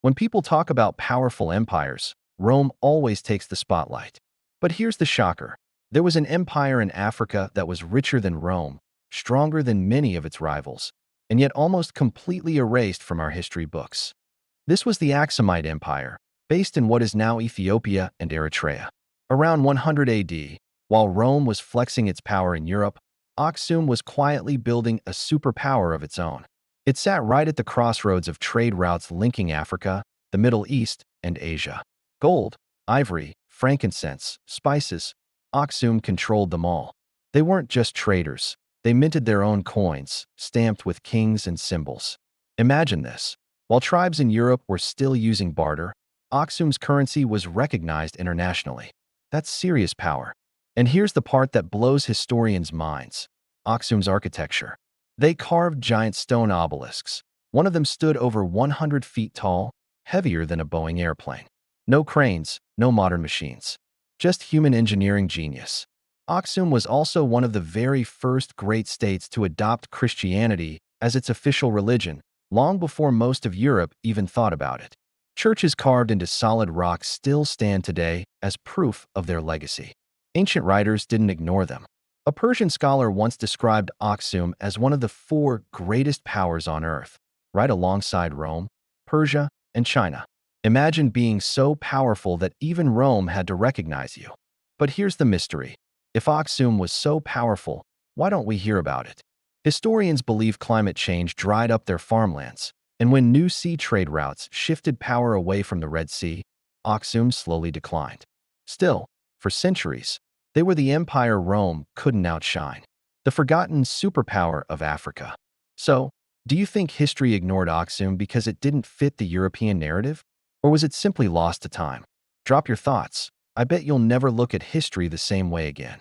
When people talk about powerful empires, Rome always takes the spotlight. But here's the shocker. There was an empire in Africa that was richer than Rome, stronger than many of its rivals, and yet almost completely erased from our history books. This was the Aksumite Empire, based in what is now Ethiopia and Eritrea. Around 100 AD, while Rome was flexing its power in Europe, Aksum was quietly building a superpower of its own. It sat right at the crossroads of trade routes linking Africa, the Middle East, and Asia. Gold, ivory, frankincense, spices, Aksum controlled them all. They weren't just traders. They minted their own coins, stamped with kings and symbols. Imagine this. While tribes in Europe were still using barter, Aksum's currency was recognized internationally. That's serious power. And here's the part that blows historians' minds. Aksum's architecture. They carved giant stone obelisks. One of them stood over 100 feet tall, heavier than a Boeing airplane. No cranes, no modern machines. Just human engineering genius. Aksum was also one of the very first great states to adopt Christianity as its official religion, long before most of Europe even thought about it. Churches carved into solid rock still stand today as proof of their legacy. Ancient writers didn't ignore them. A Persian scholar once described Aksum as one of the four greatest powers on earth, right alongside Rome, Persia, and China. Imagine being so powerful that even Rome had to recognize you. But here's the mystery. If Aksum was so powerful, why don't we hear about it? Historians believe climate change dried up their farmlands, and when new sea trade routes shifted power away from the Red Sea, Aksum slowly declined. Still, for centuries, they were the empire Rome couldn't outshine, the forgotten superpower of Africa. So, do you think history ignored Aksum because it didn't fit the European narrative? Or was it simply lost to time? Drop your thoughts. I bet you'll never look at history the same way again.